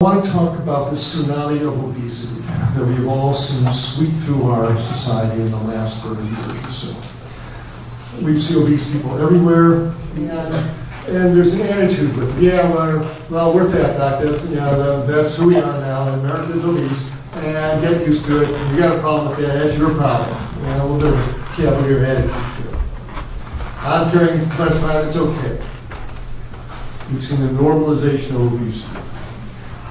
I want to talk about the tsunami of obesity that we've all seen sweep through our society in the last 30 years or so. We see obese people everywhere, and there's an attitude with, well, we're fat, doc. That's who we are now. Americans obese, and get used to it. You got a problem with that, that's your problem. A little bit of a cavalier attitude to it. I'm carrying much fat, it's okay. We've seen the normalization of obesity.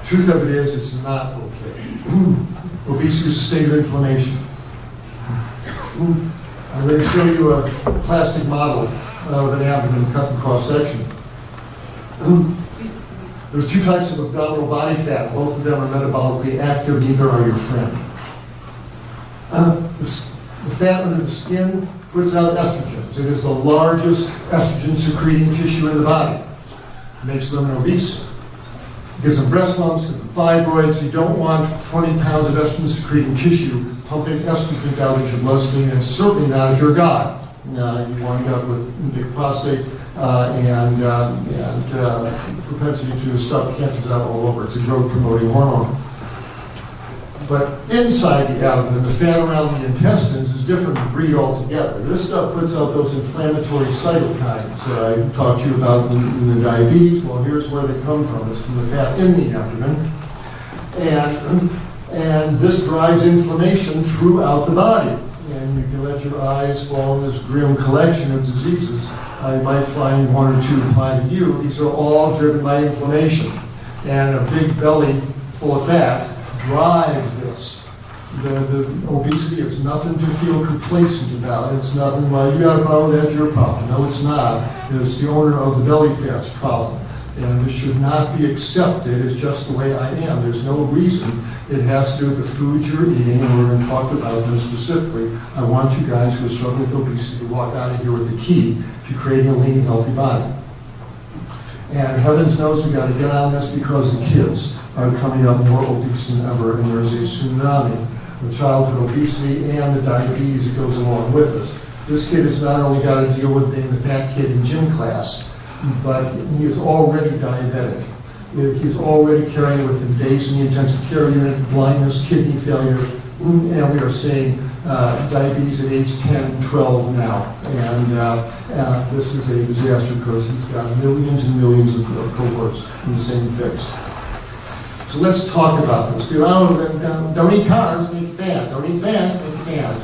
Truth of it is, it's not okay. Obesity is a state of inflammation. I'm going to show you a plastic model of an abdomen cut and cross-section. There's two types of abdominal body fat. Both of them are metabolically active, neither are your friend. The fat under the skin puts out estrogens. It is the largest estrogen-secreting tissue in the body. It makes women obese. Gives them breast lumps, gives them fibroids. You don't want 20 pounds of estrogen-secreting tissue pumping estrogen out of your bloodstream, and certainly not if you're a guy. You wind up with big prostate and propensity to stuff cancers out all over. It's a growth-promoting hormone. But inside the abdomen, the fat around the intestines is different breed altogether. This stuff puts out those inflammatory cytokines that I talked to you about in the diabetes. Well, here's where they come from. It's from the fat in the abdomen. And this drives inflammation throughout the body. And you can let your eyes fall on this grim collection of diseases. I might find one or two apply to you. These are all driven by inflammation. And a big belly full of fat drives this. The obesity is nothing to feel complacent about. It's nothing, well, you got a problem, that's your problem. No, it's not. It's the owner of the belly fat's problem. And this should not be accepted as just the way I am. There's no reason. It has to do with the food you're eating, and we're going to talk about them specifically. I want you guys who are struggling with obesity to walk out of here with the key to creating a lean, healthy body. And heavens knows we've got to get on this because the kids are coming up more obese than ever, and there's a tsunami of childhood obesity and the diabetes that goes along with this. This kid has not only got to deal with being the fat kid in gym class, but he is already diabetic. He's already carrying with him days in the intensive care unit, blindness, kidney failure, and we are seeing diabetes at age 10, 12 now. And this is a disaster because he's got millions and millions of cohorts in the same fix. So let's talk about this. Don't eat carbs, make fat. Don't eat fat, make fat.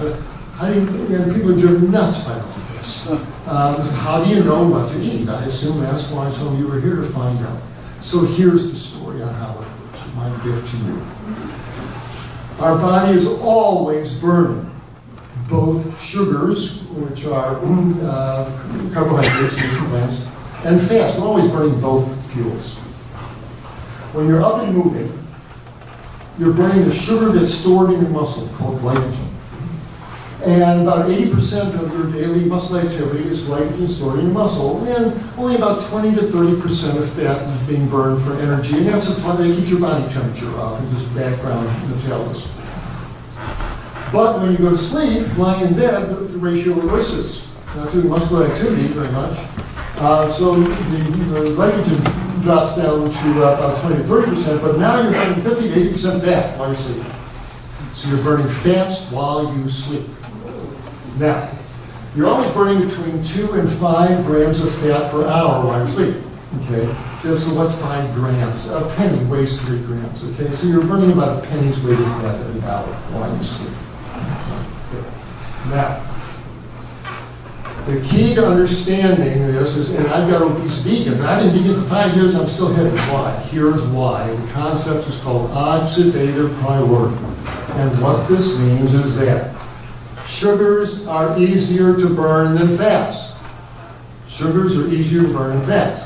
How do people are driven nuts by all of this. How do you know what to eat? I assume that's why some of you are here to find out. So here's the story on how it works. My gift to you. Our body is always burning both sugars, which are carbohydrates in plants, and fats. We're always burning both fuels. When you're up and moving, you're burning the sugar that's stored in your muscle called glycogen. And about 80% of your daily muscle activity is glycogen stored in your muscle, and only about 20 to 30% of fat is being burned for energy, and that's a part that keeps your body temperature up and just background metabolism. But when you go to sleep, lying in bed, the ratio reverses. Not doing muscular activity very much. So the glycogen drops down to about 20 to 30%, but now you're burning 50 to 80% fat while you're sleeping. So you're burning fats while you sleep. Now, you're always burning between 2 and 5 grams of fat per hour while you're sleeping. Okay? So what's 5 grams? A penny weighs 3 grams. Okay? So you're burning about a penny's weight of fat every hour while you sleep. Okay. Now, the key to understanding this is, and I've got obese vegans, I've been vegan for 5 years, I'm still headed. Why? Here's why. The concept is called oxidative priority. And what this means is that sugars are easier to burn than fats. Sugars are easier to burn than fats.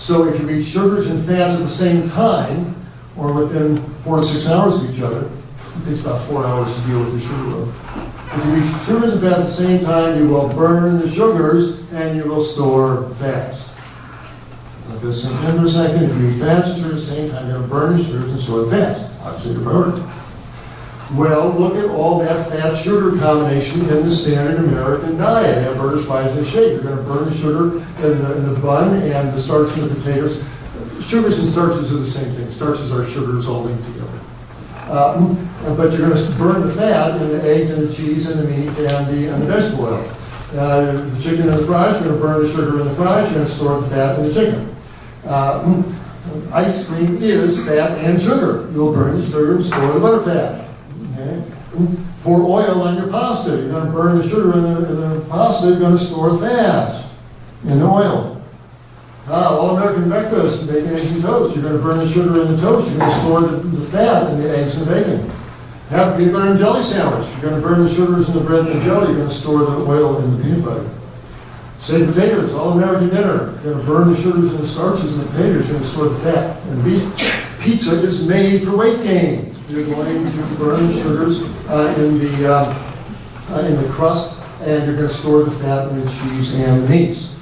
So if you eat sugars and fats at the same time, or within 4 to 6 hours of each other, it takes about 4 hours to deal with the sugar load. If you eat sugars and fats at the same time, you will burn the sugars and you will store fats. Like this in 10 per second, if you eat fats and sugars at the same time, you're going to burn the sugars and store the fats. Oxidative priority. Well, look at all that fat-sugar combination in the standard American diet. Hamburgers, fries, and shake. You're going to burn the sugar in the bun and the starch in the potatoes. Sugars and starches are the same thing. Starches are sugars all linked together. But you're going to burn the fat in the eggs and the cheese and the meat and the vegetable oil. The chicken and the fries, you're going to burn the sugar in the fries, you're going to store the fat in the chicken. Ice cream is fat and sugar. You'll burn the sugar and store the butterfat. Okay? Pour oil on your pasta. You're going to burn the sugar in the pasta, you're going to store the fat in the oil. All-American breakfast, bacon, eggs, and toast. You're going to burn the sugar in the toast. You're going to store the fat in the eggs and the bacon. Have a peanut butter and jelly sandwich. You're going to burn the sugars in the bread and the jelly. You're going to store the oil in the peanut butter. Say potatoes, all-American dinner. You're going to burn the sugars and the starches in the potatoes. You're going to store the fat and the beef. Pizza is made for weight gain. You're going to burn the sugars in the crust, and you're going to store the fat in the cheese and the meats.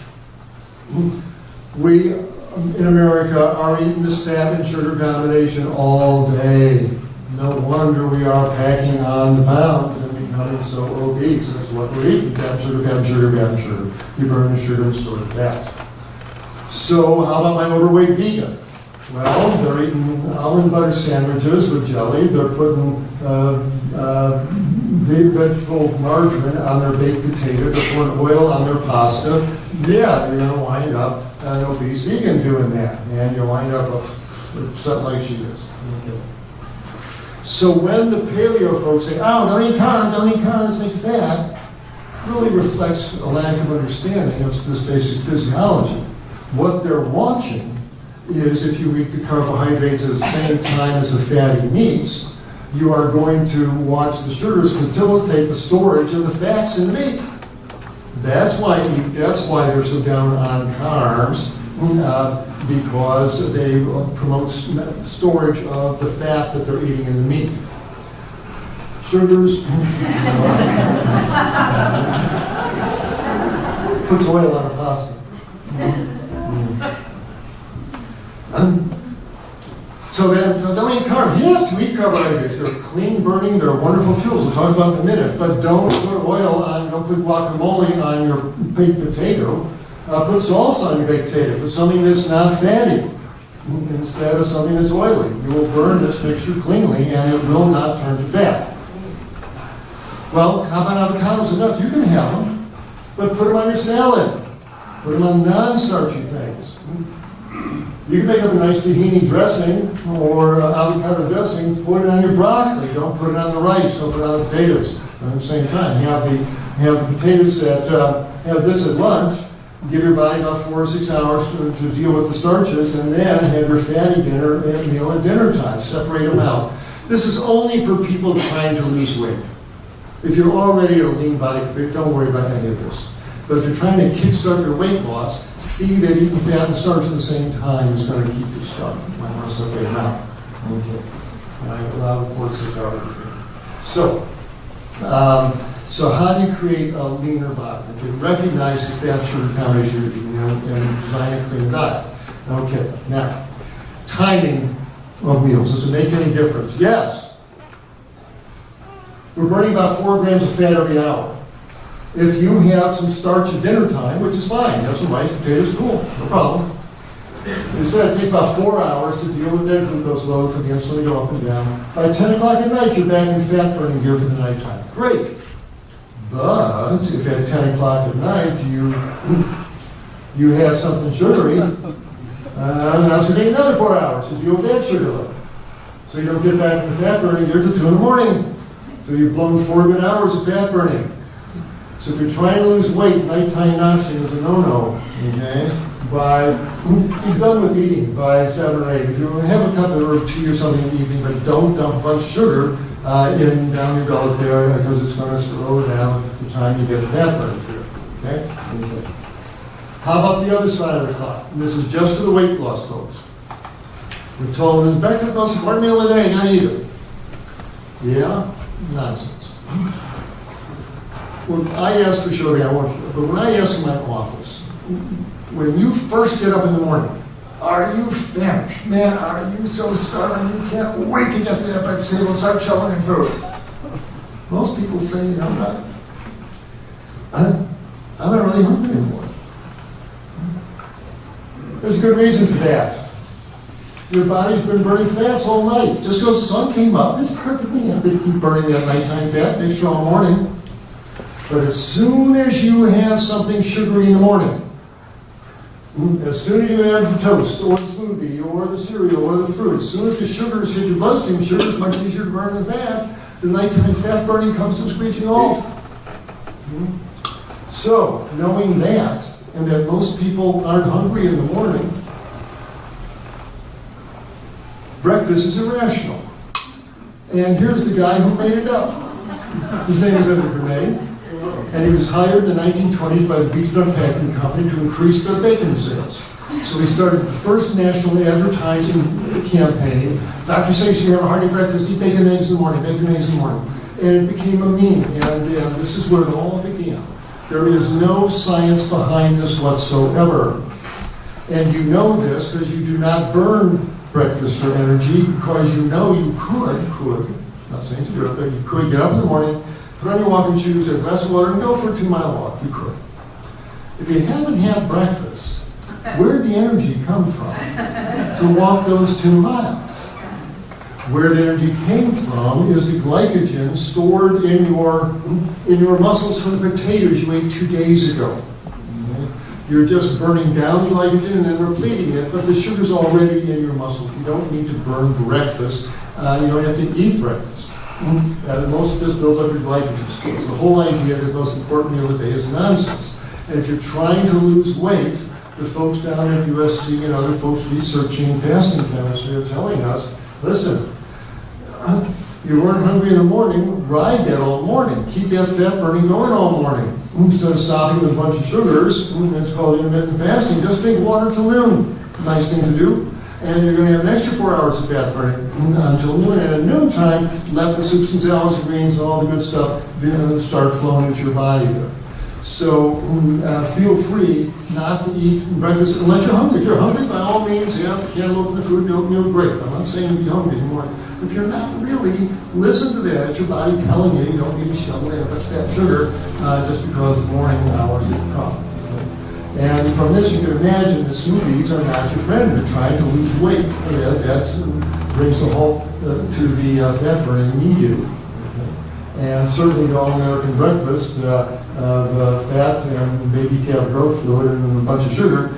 We, in America, are eating this fat and sugar combination all day. No wonder we are packing on the pounds and becoming so obese. That's what we're eating, fat, sugar, fat, sugar, fat, sugar. We burn the sugar and store the fat. So how about my overweight vegan? Well, they're eating almond butter sandwiches with jelly. They're putting vegetable margarine on their baked potato. They're pouring oil on their pasta. Yeah, you're going to wind up an obese vegan doing that. And you'll wind up upset like she is. Okay. So when the paleo folks say, oh, don't eat carbs, make you fat, really reflects a lack of understanding of this basic physiology. What they're watching is if you eat the carbohydrates at the same time as the fatty meats, you are going to watch the sugars facilitate the storage of the fats in the meat. That's why they're so down on carbs, because they promote storage of the fat that they're eating in the meat. Sugars puts oil on a pasta. So don't eat carbs. Yes, you eat carbohydrates. They're clean burning. They're wonderful fuels. We'll talk about in a minute. But don't put oil on. Don't put guacamole on your baked potato. Put salsa on your baked potato. Put something that's not fatty instead of something that's oily. You will burn this mixture cleanly, and it will not turn to fat. Well, how about avocados and nuts? You can have them, but put them on your salad. Put them on non-starchy things. You can make up a nice tahini dressing or avocado dressing, put it on your broccoli. Don't put it on the rice, don't put it on the potatoes at the same time. Have the potatoes that have this at lunch, give your body about 4 or 6 hours to deal with the starches, and then have your fatty meal at dinner time. Separate them out. This is only for people trying to lose weight. If you're already a lean body, don't worry about any of this. But if you're trying to kickstart your weight loss, see that eating fat and starch at the same time is going to keep you stuck. Might want to separate them out. Okay. I allow 4 to 6 hours. So how do you create a leaner body? Okay, recognize the fat sugar combination you're eating and design a clean diet. Okay, now, timing of meals. Does it make any difference? Yes. We're burning about 4 grams of fat every hour. If you have some starch at dinner time, which is fine, you have some rice, potatoes, cool, no problem. You said it takes about 4 hours to deal with that glucose load for the insulin to go up and down. By 10 o'clock at night, you're back in fat burning gear for the nighttime. Great. But if at 10 o'clock at night you have something sugary, now it's going to take another 4 hours to deal with that sugar load. So you don't get back in fat burning gear until 2 in the morning. So you've blown 4 good hours of fat burning. So if you're trying to lose weight, nighttime noshing is a no-no, okay? You're done with eating by 7 or 8. If you have a cup of tea or something in the evening, but don't dump a bunch of sugar down your gullet there, because it's going to slow down the time you get the fat burning through, okay? How about the other side of the clock? And this is just for the weight loss folks. We're told, it's breakfast the most important meal of the day, not eat it. Yeah? Nonsense. When I ask for sugar, but when I ask in my office, when you first get up in the morning, are you famished? Man, are you so starving you can't wait to get to that breakfast table and start shoveling in food? Most people say, I'm not really hungry anymore. There's a good reason for that. Your body's been burning fats all night. Just because the sun came up, it's perfectly happy to keep burning that nighttime fat next to all morning. But as soon as you have something sugary in the morning, as soon as you have the toast or the smoothie or the cereal or the fruit, as soon as the sugars hit your bloodstream, sugar is much easier to burn than fats. The nighttime fat burning comes to a screeching halt. So, knowing that, and that most people aren't hungry in the morning, breakfast is irrational. And here's the guy who made it up. His name is Edward Bernays, and he was hired in the 1920s by the Beach Nut Packing Company to increase their bacon sales. So he started the first national advertising campaign. Dr. says you have a hearty breakfast, eat bacon and eggs in the morning, bacon and eggs in the morning. And it became a meme, and this is where it all began. There is no science behind this whatsoever. And you know this because you do not burn breakfast for energy, because you know you could, not saying to do it, but you could get up in the morning, put on your walking shoes, get a glass of water, and go for a 2-mile walk. You could. If you haven't had breakfast, where'd the energy come from to walk those 2 miles? Where the energy came from is the glycogen stored in your muscles from the potatoes you ate 2 days ago. Okay? You're just burning down the glycogen and then repleting it, but the sugar's already in your muscles. You don't need to burn breakfast. You don't have to eat breakfast. Most of this builds up your glycogen stores. The whole idea that the most important meal of the day is nonsense. And if you're trying to lose weight, the folks down at USC and other folks researching fasting chemistry are telling us, listen, you weren't hungry in the morning, ride that all morning. Keep that fat burning going all morning. Instead of stopping with a bunch of sugars, it's called intermittent fasting, just drink water till noon. Nice thing to do. And you're going to have an extra 4 hours of fat burning until noon. And at noontime, let the soups and salads and greens and all the good stuff start flowing into your body. So feel free not to eat breakfast unless you're hungry. If you're hungry, by all means, can't open the food, oatmeal, great. I'm not saying be hungry anymore. If you're not really, listen to that. It's your body telling you don't need to shovel in much fat sugar just because the morning hours have come. And from this, you can imagine that smoothies are not your friend. If you're trying to lose weight, that brings the halt to the fat burning immediately. And certainly the all-American breakfast of fat and baby calf growth fluid and a bunch of sugar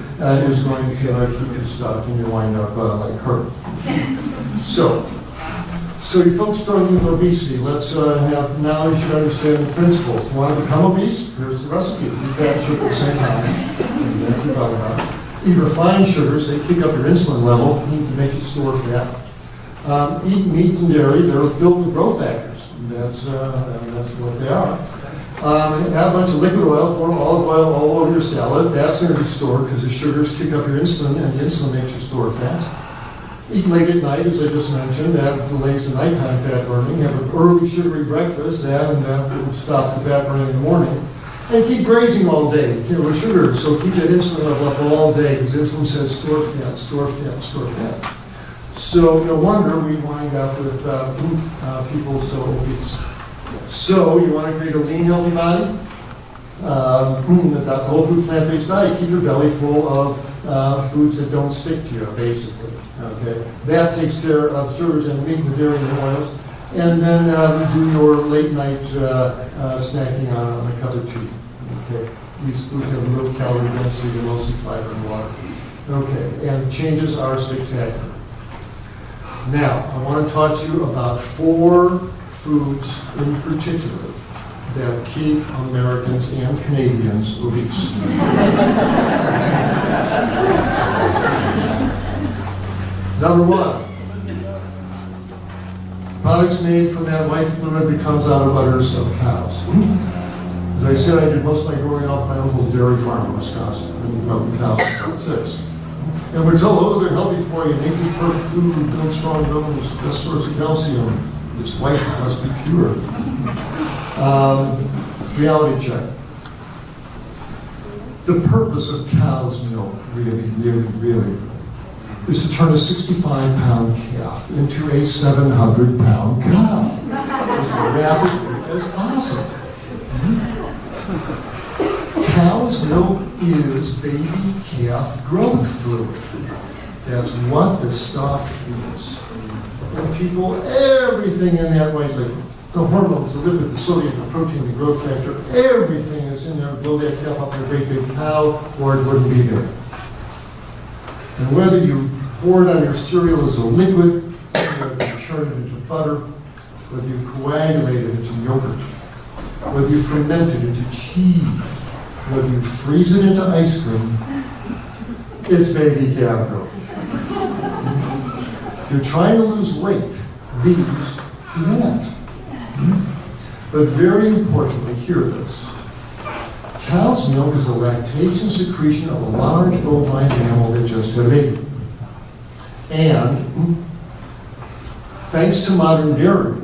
is going to keep you stuck and you wind up like her. So you folks struggling with obesity, let's have knowledge to understand the principles. You want to become obese? Here's the recipe. Eat fat and sugar at the same time. Eat refined sugars, they kick up your insulin level, need to make you store fat. Eat meat and dairy, they're filled with growth factors. That's what they are. Have a bunch of liquid oil, pour olive oil all over your salad. That's going to be stored because the sugars kick up your insulin, and the insulin makes you store fat. Eat late at night, as I just mentioned. That delays the nighttime fat burning. Have an early sugary breakfast, that stops the fat burning in the morning. And keep grazing all day with sugar. So keep that insulin level up all day because insulin says store fat, store fat, store fat. So no wonder we wind up with people so obese. So you want to create a lean, healthy body? The whole food plant-based diet, keep your belly full of foods that don't stick to you, basically. Okay, that takes care of sugars and meat and dairy and oils. And then do your late night snacking on a cup of tea. Okay, these foods have low calorie density and mostly fiber and water. Okay, and the changes are spectacular. Now, I want to talk to you about 4 foods in particular that keep Americans and Canadians obese. Number 1, products made from that white fluid that comes out of udders of cows. As I said, I did most of my growing up at my uncle's dairy farm in Wisconsin, and milking cows for 6. And we're told, oh, they're healthy for you, making perfect food, build strong bones, best source of calcium. It's white, it must be pure. Reality check. The purpose of cow's milk, really, is to turn a 65-pound calf into a 700-pound cow. As rapidly as possible. Cow's milk is baby calf growth fluid. That's what the stuff is. And people, everything in that white liquid, the hormones, the lipid, the sodium, the protein, the growth factor, everything is in there to blow that calf up in a great big cow, or it wouldn't be there. And whether you pour it on your cereal as a liquid, whether you churn it into butter, whether you coagulate it into yogurt, whether you ferment it into cheese, whether you freeze it into ice cream, it's baby calf growth. You're trying to lose weight, these can't. But very importantly, hear this. Cow's milk is a lactation secretion of a large bovine mammal that just had a baby. And thanks to modern dairy,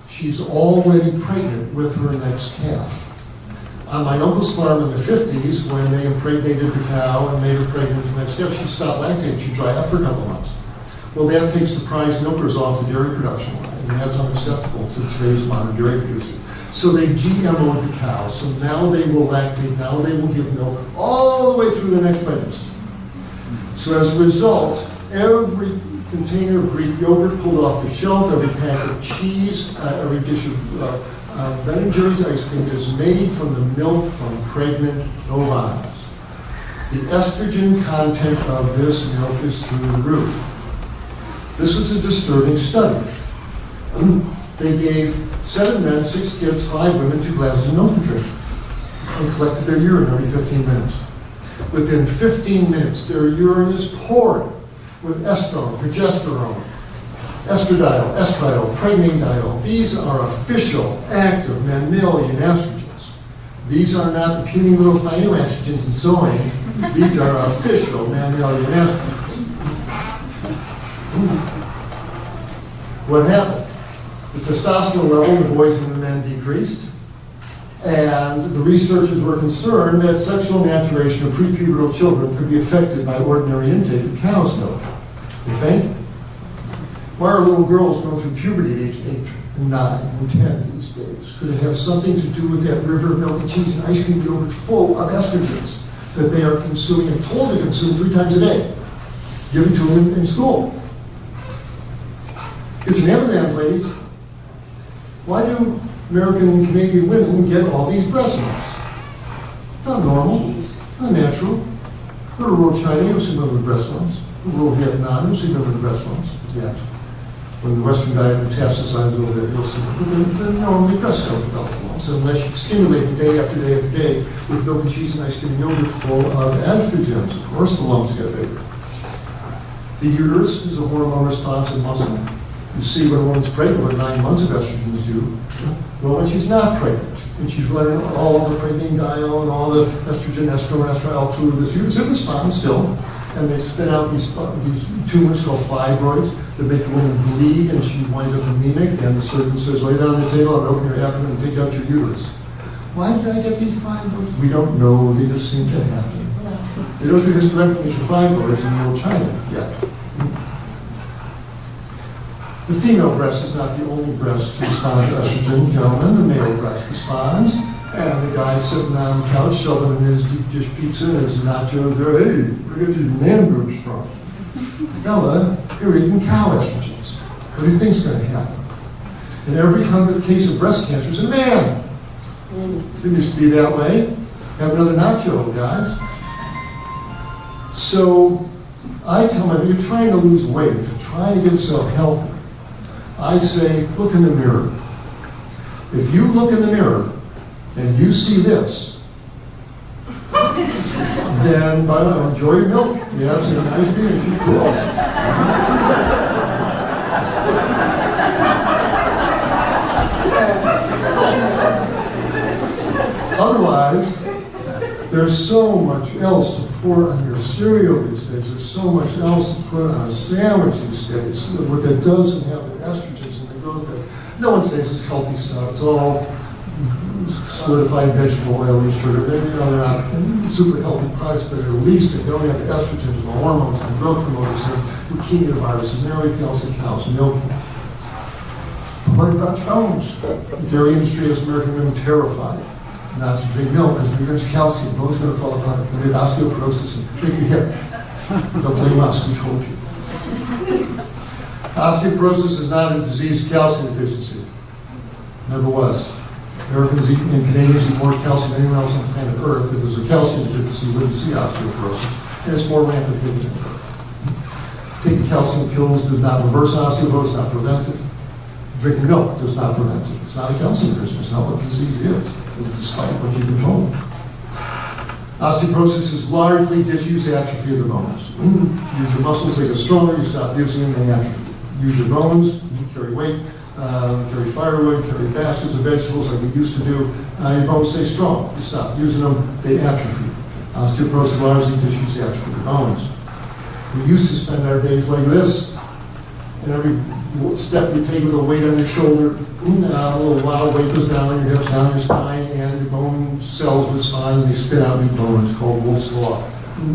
she's already pregnant with her next calf. On my uncle's farm in the 50s, when they impregnated the cow and made her pregnant with the next calf, she stopped lactating. She dried up for a couple of months. Well, that takes the prize milkers off the dairy production line, and that's unacceptable to today's modern dairy producers. So they GMO'd the cow, so now they will lactate, now they will give milk all the way through the next pregnancy. So as a result, every container of Greek yogurt pulled off the shelf, every pack of cheese, every dish of Ben & Jerry's ice cream is made from the milk from pregnant bovines. The estrogen content of this milk is through the roof. This was a disturbing study. They gave 7 men, 6 kids, 5 women, 2 glasses of milk to drink, and collected their urine every 15 minutes. Within 15 minutes, their urine is poured with estrone, progesterone, estradiol, estriol, pregnadiol. These are official, active mammalian estrogens. These are not the puny little phytoestrogens in sewing. These are official mammalian estrogens. What happened? The testosterone level in the boys and the men decreased, and the researchers were concerned that sexual maturation of prepubertal children could be affected by ordinary intake of cow's milk. You think? Why are little girls going through puberty at age 8 and 9 and 10 these days? Could it have something to do with that river of milk and cheese and ice cream yogurt full of estrogens that they are consuming and told to consume 3 times a day, given to them in school? Get your Amazons, ladies. Why do American and Canadian women get all these breast lumps? Not normal, not natural. Go to rural China, you'll see women with breast lumps. Go to rural Vietnam, you'll see women with breast lumps. Yet, when the Western diet metastasizes over there, you'll see they're normally breast don't develop lumps unless you stimulate them day after day after day with milk and cheese and ice cream and yogurt full of estrogens. Of course, the lumps get bigger. The uterus is a hormone-responsive muscle. You see when a woman's pregnant, what 9 months of estrogens do. Well, when she's not pregnant, and she's running all the pregnadiol and all the estrogen, estrone, estriol through this uterus, it responds still, and they spin out these tumors called fibroids that make the woman bleed, and she winds up anemic, and the surgeon says, lay down on the table and open your abdomen and take out your uterus. Why did I get these fibroids? We don't know, they just seem to happen. They don't do hysterectomies for fibroids in rural China yet. The female breast is not the only breast to respond to estrogen, gentlemen. The male breast responds, and the guy sitting on the couch shoving in his deep dish pizza and his nachos there, hey, where get these man boobs from? Fella, you're eating cow estrogens. What do you think's going to happen? And every 100th case of breast cancer is a man. It used to be that way. Have another nacho, guys. So I tell them, you're trying to lose weight, trying to get yourself healthy. I say, look in the mirror. If you look in the mirror and you see this, then by the way, enjoy your milk. You have some ice cream and you're cool. Otherwise, there's so much else to pour on your cereal these days. There's so much else to put on a sandwich these days that doesn't have the estrogens and the growth of it. No one says it's healthy stuff. It's all solidified vegetable oil and sugar. They're not super healthy products, but at least they don't have the estrogens and the hormones and the growth promoters and leukemia viruses and everything else that cows milk. What about Jones? The dairy industry has American women terrified not to drink milk because if you get calcium, bones going to fall apart. You'll get osteoporosis and break your hip. Don't blame us, we told you. Osteoporosis is not a disease of calcium deficiency. Never was. Americans eat, and Canadians eat more calcium than anyone else on planet Earth. If there's a calcium deficiency, you wouldn't see osteoporosis. And it's more rampant here than Earth. Taking calcium pills does not reverse osteoporosis, not prevent it. Drinking milk does not prevent it. It's not a calcium deficiency. It's not what the disease is, despite what you've been told. Osteoporosis is largely disuse atrophy of the bones. Use your muscles, they get stronger, you stop using them, they atrophy. Use your bones, carry weight, carry firewood, carry baskets of vegetables like we used to do. Your bones stay strong. You stop using them, they atrophy. Osteoporosis largely disuse atrophy of the bones. We used to spend our days like this. And every step you take with a weight on your shoulder, a little while, weight goes down your hips, down your spine, and your bone cells respond, and they spit out new bone. It's called Wolff's Law.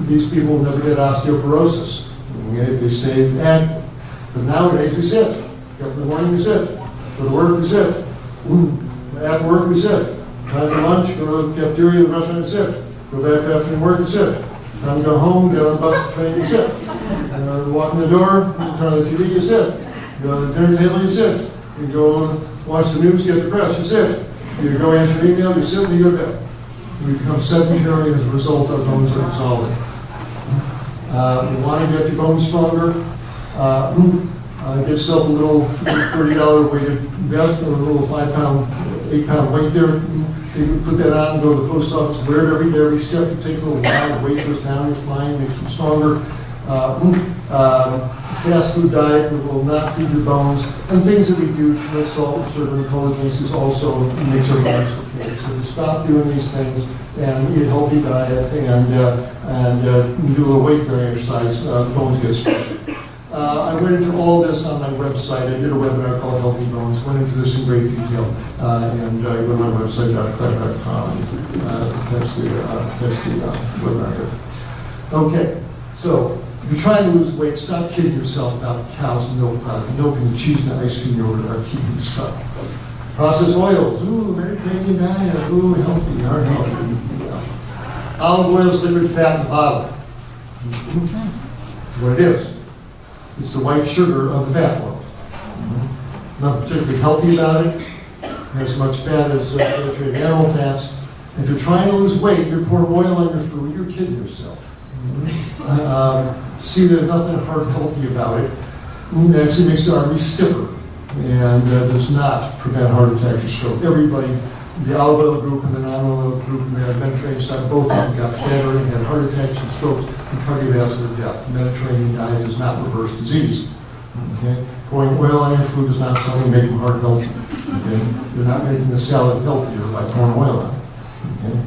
These people never get osteoporosis if they stay active. But nowadays we sit. Get up in the morning, we sit. Go to work, we sit. At work, we sit. Time for lunch, go to the cafeteria, the restaurant, we sit. Go back after work, we sit. Time to go home, get on the bus, train, you sit. Walk in the door, turn on the TV, you sit. You go to the dinner table, you sit. You go watch the news, get depressed, you sit. You go answer an email, you sit, and you go to bed. You become sedentary as a result of bones that are solid. You want to get your bones stronger, get yourself a little $30 weighted vest, or a little 8-pound weight there. You put that on, go to the post office, wear it every day, every step you take a little while, the weight goes down your spine, makes you stronger. Fast food diet will not feed your bones, and things that we do, too much salt, sugar, and collagens is also makes our bones okay. So we stop doing these things and eat a healthy diet and do a little weight bearing exercise, bones get stronger. I went into all this on my website. I did a webinar called Healthy Bones. Went into this in great detail, and I go to my website, Klaper.com. That's the webinar. Okay, so if you're trying to lose weight, stop kidding yourself about cows and milk products. Milk and cheese and ice cream yogurt are keeping you stuck. Processed oils, Mediterranean diet, healthy, aren't healthy. Yeah. Olive oil is liquid fat in the bottle. That's what it is. It's the white sugar of the fat world. Not particularly healthy about it. It has as much fat as animal fats. If you're trying to lose weight, you're pouring oil on your food, you're kidding yourself. See, there's nothing heart healthy about it. It actually makes the arteries stiffer and does not prevent heart attacks or stroke. Everybody, the olive oil group and the non-olive oil group and the Mediterranean side, both of them got fatter and had heart attacks and strokes and cardiovascular death. The Mediterranean diet does not reverse disease. Okay? Pouring oil on your food does not suddenly make them heart healthy. Okay? You're not making the salad healthier by pouring oil on it. Okay?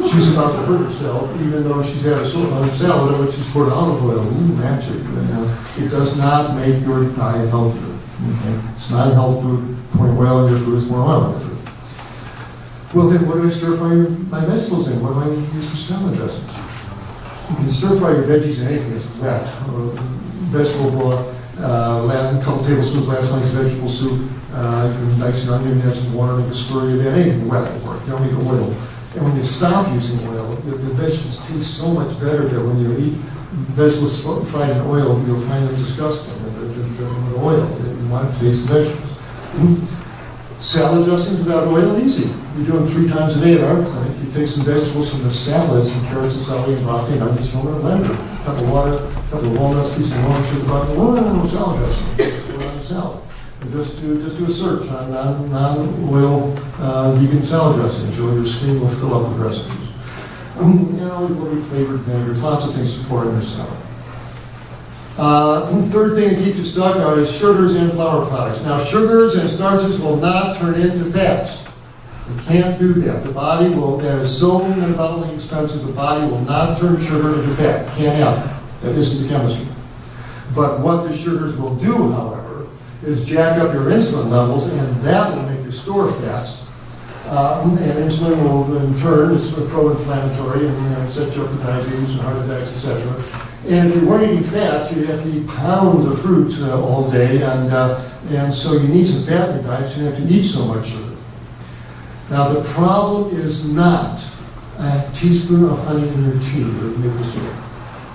She's about to hurt herself, even though she's had a salad on which she's poured olive oil. Magic. It does not make your diet healthier. Okay? It's not a health food. Pouring oil on your food is more oil on your food. Well, then, what do I stir fry my vegetables in? What do I use for salad dressings? You can stir fry your veggies in anything that's wet. Vegetable broth, a couple tablespoons last night's vegetable soup. You can dice an onion, add some water, make a slurry of it. Anything wet will work. You don't need oil. And when you stop using oil, the vegetables taste so much better that when you eat vegetables fried in oil, you'll find them disgusting. The oil, you want to taste the vegetables. Salad dressings without oil, easy. We do them 3 times a day at our clinic. You take some vegetables from the salad, some carrots and celery and broccoli, and onions, throw in a blender. A cup of water, a couple of walnuts, piece of walnuts, sugar, broccoli, salad dressing. Put it on the salad. And just do a search on non-oil vegan salad dressings. Your screen will fill up with recipes. Little flavored vinegars, lots of things to pour in your salad. Third thing to keep you stuck are is sugars and flour products. Now, sugars and starches will not turn into fats. You can't do that. The body will, that is so metabolically expensive, the body will not turn sugar into fat. Can't happen. That isn't the chemistry. But what the sugars will do, however, is jack up your insulin levels, and that will make you store fats. And insulin will, in turn, is pro-inflammatory and set you up for diabetes and heart attacks, etc. And if you weren't eating fat, you'd have to eat pounds of fruits all day, and so you need some fat in your diet, so you have to eat so much sugar. Now, the problem is not a teaspoon of honey in your tea or maple syrup.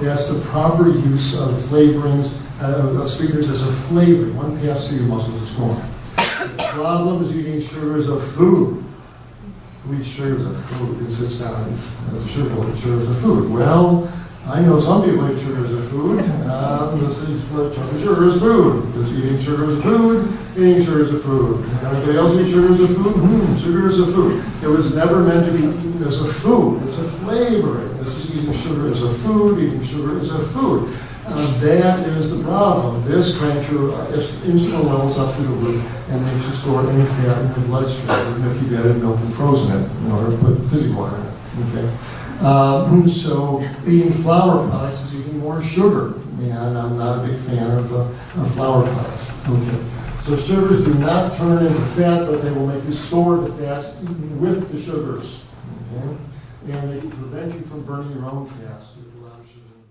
That's the proper use of flavorings of sweeteners as a flavoring. One pass through your muscles, it's gone. The problem is eating sugar as a food. Who eats sugar as a food? Who sits down and has a sugar, eat sugar as a food? Well, I know some people eat sugar as a food. This is what sugar is food. Because eating sugar as a food, eating sugar as a food. Anybody else eat sugar as a food? Sugar is a food. It was never meant to be eaten as a food. It's a flavoring. This is eating sugar as a food, eating sugar as a food. That is the problem. This cranks your insulin levels up through the roof and makes you store any fat in your bloodstream, even if you've added milk and frozen it in order to put fizzy water in it. Okay. So eating flour products is eating more sugar, and I'm not a big fan of flour products. Okay. So sugars do not turn into fat, but they will make you store the fats eaten with the sugars. Okay. And they can prevent you from burning your own fats if you allow sugar.